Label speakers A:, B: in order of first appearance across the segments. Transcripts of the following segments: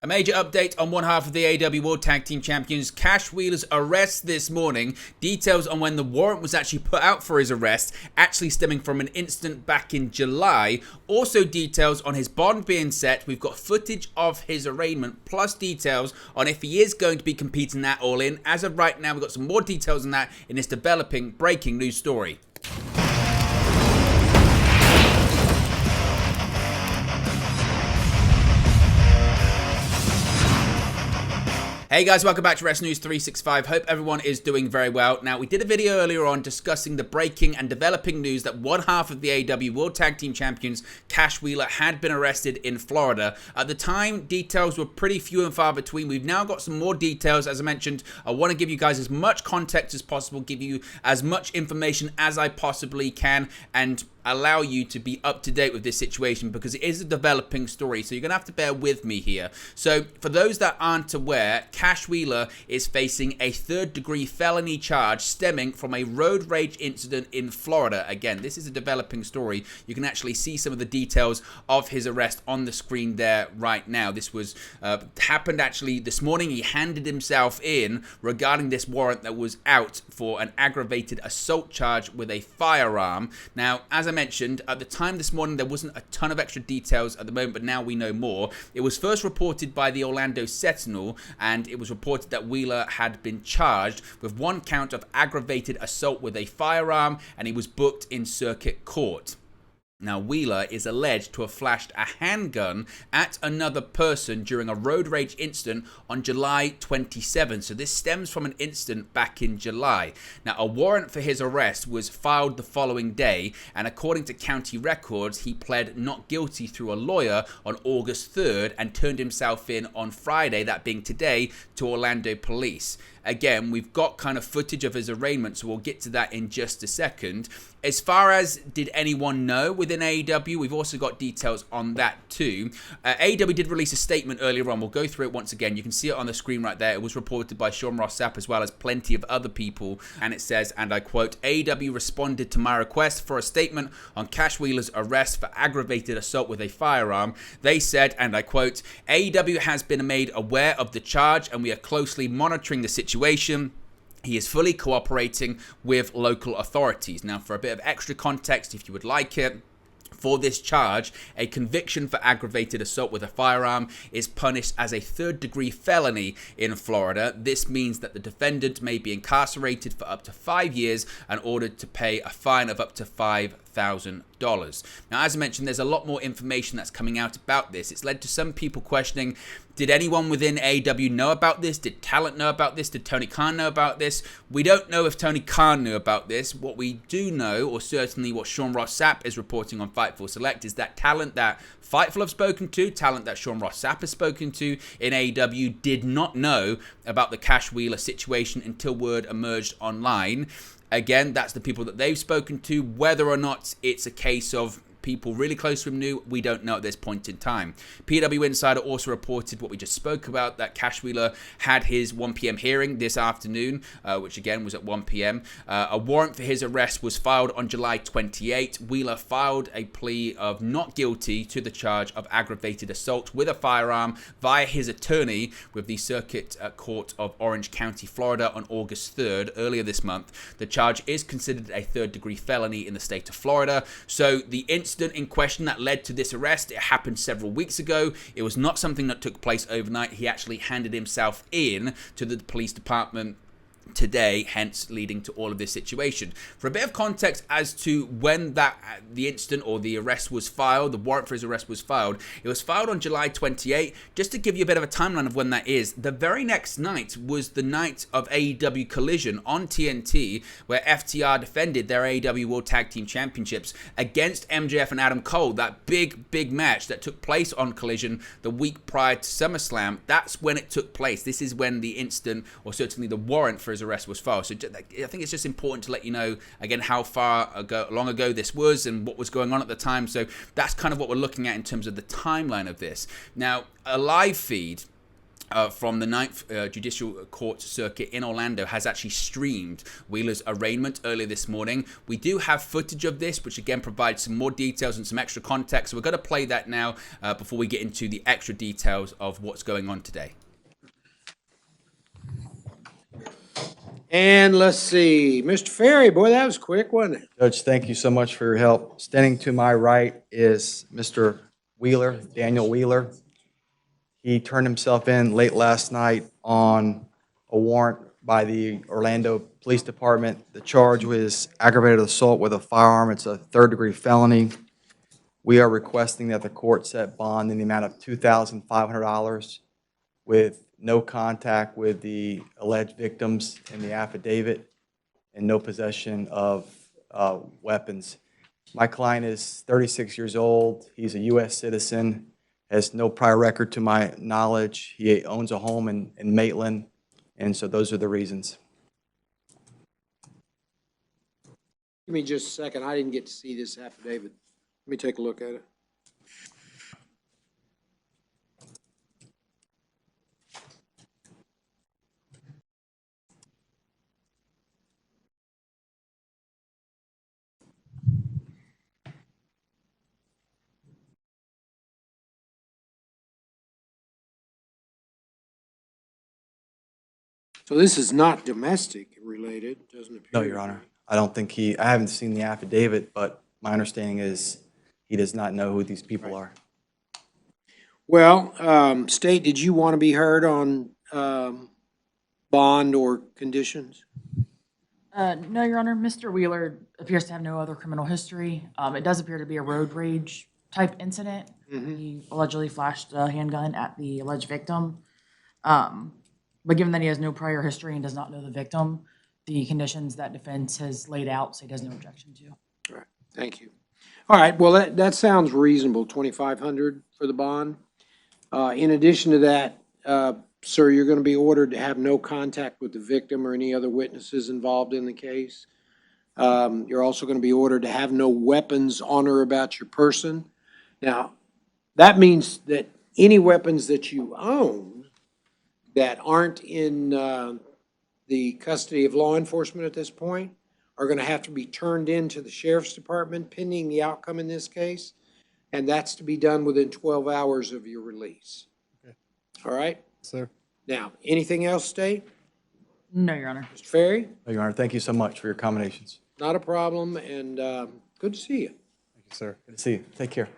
A: A major update on one half of the AEW World Tag Team Champions, Cash Wheeler's arrest this morning. Details on when the warrant was actually put out for his arrest, actually stemming from an incident back in July. Also details on his bond being set. We've got footage of his arraignment, plus details on if he is going to be competing at All In. As of right now, we've got some more details on that in this developing breaking news story. Hey guys, welcome back to Wrestling News 365. Hope everyone is doing very well. Now, we did a video earlier on discussing the breaking and developing news that one half of the AEW World Tag Team Champions, Cash Wheeler, had been arrested in Florida. At the time, details were pretty few and far between. We've now got some more details. As I mentioned, I want to give you guys as much context as possible, give you as much information as I possibly can, and allow you to be up to date with this situation because it is a developing story, so you're going to have to bear with me here. So for those that aren't aware, Cash Wheeler is facing a third-degree felony charge stemming from a road rage incident in Florida. Again, this is a developing story. You can actually see some of the details of his arrest on the screen there right now. This was happened actually this morning. He handed himself in regarding this warrant that was out for an aggravated assault charge with a firearm. Now, as I mentioned, at the time this morning, there wasn't a ton of extra details at the moment, but now we know more. It was first reported by the Orlando Sentinel, and it was reported that Wheeler had been charged with one count of aggravated assault with a firearm, and he was booked in circuit court. Now, Wheeler is alleged to have flashed a handgun at another person during a road rage incident on July 27. So this stems from an incident back in July. Now, a warrant for his arrest was filed the following day, and according to county records, he pled not guilty through a lawyer on August 3rd and turned himself in on Friday, that being today, to Orlando police. Again, we've got kind of footage of his arraignment, so we'll get to that in just a second. As far as did anyone know within AEW, we've also got details on that too. AEW did release a statement earlier on. We'll go through it once again. You can see it on the screen right there. It was reported by Sean Ross Sapp as well as plenty of other people. And it says, and I quote, AEW responded to my request for a statement on Cash Wheeler's arrest for aggravated assault with a firearm. They said, and I quote, AEW has been made aware of the charge and we are closely monitoring the situation. He is fully cooperating with local authorities. Now, for a bit of extra context, if you would like it, for this charge, a conviction for aggravated assault with a firearm is punished as a third-degree felony in Florida. This means that the defendant may be incarcerated for up to 5 years and ordered to pay a fine of up to $5,000. Now, as I mentioned, there's a lot more information that's coming out about this. It's led to some people questioning, did anyone within AEW know about this? Did talent know about this? Did Tony Khan know about this? We don't know if Tony Khan knew about this. What we do know, or certainly what Sean Ross Sapp is reporting on Fightful Select, is that talent that Fightful have spoken to, talent that Sean Ross Sapp has spoken to in AEW did not know about the Cash Wheeler situation until word emerged online. Again, that's the people that they've spoken to. Whether or not it's a case of people really close to him knew, we don't know at this point in time. PW Insider also reported what we just spoke about, that Cash Wheeler had his 1 p.m. hearing this afternoon, which again was at 1 p.m. A warrant for his arrest was filed on July 28. Wheeler filed a plea of not guilty to the charge of aggravated assault with a firearm via his attorney with the Circuit Court of Orange County, Florida on August 3rd, earlier this month. The charge is considered a third-degree felony in the state of Florida. So the incident in question that led to this arrest, it happened several weeks ago. It was not something that took place overnight. He actually handed himself in to the police department today, hence leading to all of this situation. For a bit of context as to when the incident or the arrest was filed, the warrant for his arrest was filed, it was filed on July 28. Just to give you a bit of a timeline of when that is, the very next night was the night of AEW Collision on TNT, where FTR defended their AEW World Tag Team Championships against MJF and Adam Cole. That big match that took place on Collision the week prior to SummerSlam, that's when it took place. This is when the incident, or certainly the warrant for his arrest, was filed. So I think it's just important to let you know again how long ago this was and what was going on at the time. So that's kind of what we're looking at in terms of the timeline of this. Now, a live feed from the Ninth Judicial Court Circuit in Orlando has actually streamed Wheeler's arraignment earlier this morning. We do have footage of this, which again provides some more details and some extra context. So we're going to play that now before we get into the extra details of what's going on today.
B: And let's see, Mr. Ferry, boy, that was quick, wasn't it?
C: Judge, thank you so much for your help. Standing to my right is Mr. Wheeler, Daniel Wheeler. He turned himself in late last night on a warrant by the Orlando Police Department. The charge was aggravated assault with a firearm. It's a third-degree felony. We are requesting that the court set bond in the amount of $2,500 with no contact with the alleged victims in the affidavit and no possession of weapons. My client is 36 years old. He's a U.S. citizen, has no prior record to my knowledge. He owns a home in Maitland, and so those are the reasons.
B: Give me just a second. I didn't get to see this affidavit. Let me take a look at it. So this is not domestic related, doesn't appear.
C: No, Your Honor. I don't think I haven't seen the affidavit, but my understanding is he does not know who these people are.
B: Well, State, did you want to be heard on bond or conditions?
D: No, Your Honor. Mr. Wheeler appears to have no other criminal history. It does appear to be a road rage type incident. He allegedly flashed a handgun at the alleged victim. But given that he has no prior history and does not know the victim, the conditions that defense has laid out say he has no objection to.
B: All right, thank you. All right, well, that sounds reasonable, $2,500 for the bond. In addition to that, sir, you're going to be ordered to have no contact with the victim or any other witnesses involved in the case. You're also going to be ordered to have no weapons on or about your person. Now, that means that any weapons that you own that aren't in the custody of law enforcement at this point are going to have to be turned in to the sheriff's department pending the outcome in this case, and that's to be done within 12 hours of your release.
C: Okay.
B: All right?
C: Sir.
B: Now, anything else, State?
D: No, Your Honor.
B: Mr. Ferry?
C: No, Your Honor. Thank you so much for your accommodations.
B: Not a problem, and good to see you.
C: Thank you, sir. Good to see you. Take care.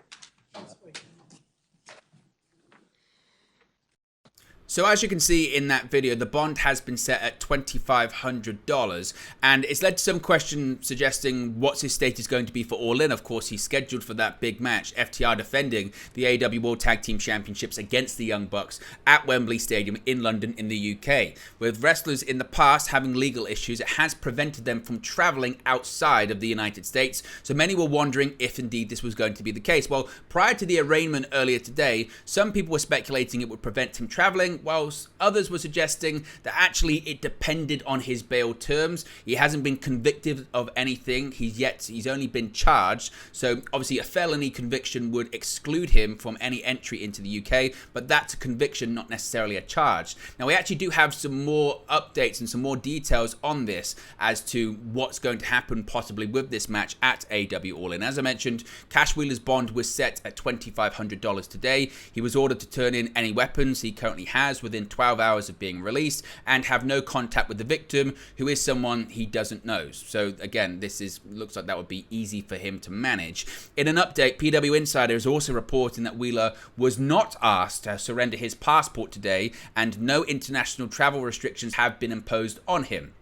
A: So as you can see in that video, the bond has been set at $2,500, and it's led to some question suggesting what's his status going to be for All In. Of course, he's scheduled for that big match, FTR defending the AEW World Tag Team Championships against the Young Bucks at Wembley Stadium in London in the UK. With wrestlers in the past having legal issues, it has prevented them from traveling outside of the United States. So many were wondering if indeed this was going to be the case. Well, prior to the arraignment earlier today, some people were speculating it would prevent him traveling, whilst others were suggesting that actually it depended on his bail terms. He hasn't been convicted of anything. He's only been charged. So obviously a felony conviction would exclude him from any entry into the UK, but that's a conviction, not necessarily a charge. Now we actually do have some more updates and some more details on this as to what's going to happen possibly with this match at AEW All In. As I mentioned, Cash Wheeler's bond was set at $2,500 today. He was ordered to turn in any weapons he currently has within 12 hours of being released and have no contact with the victim, who is someone he doesn't know. So again, looks like that would be easy for him to manage. In an update, PW Insider is also reporting that Wheeler was not asked to surrender his passport today, and no international travel restrictions have been imposed on him.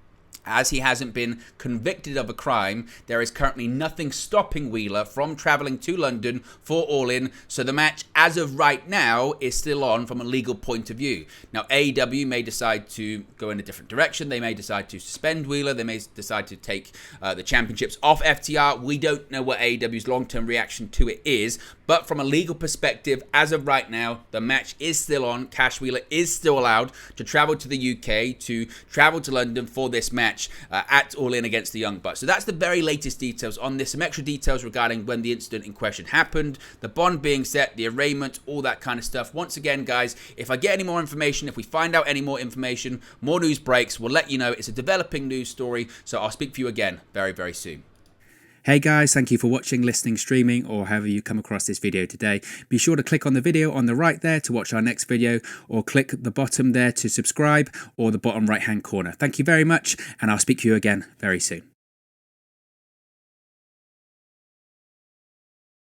A: As he hasn't been convicted of a crime, there is currently nothing stopping Wheeler from traveling to London for All In, so the match, as of right now, is still on from a legal point of view. Now, AEW may decide to go in a different direction. They may decide to suspend Wheeler. They may decide to take the championships off FTR. We don't know what AEW's long-term reaction to it is, but from a legal perspective, as of right now, the match is still on. Cash Wheeler is still allowed to travel to the UK, to travel to London for this match. match at All In against the Young Bucks. So that's the very latest details on this. Some extra details regarding when the incident in question happened, the bond being set, the arraignment, all that kind of stuff. Once again, guys, if I get any more information, if we find out any more information, more news breaks, we'll let you know. It's a developing news story, so I'll speak to you again very, very soon. Hey guys, thank you for watching, listening, streaming, or however you come across this video today. Be sure to click on the video on the right there to watch our next video, or click the bottom there to subscribe, or the bottom right hand corner. Thank you very much, and I'll speak to you again very soon.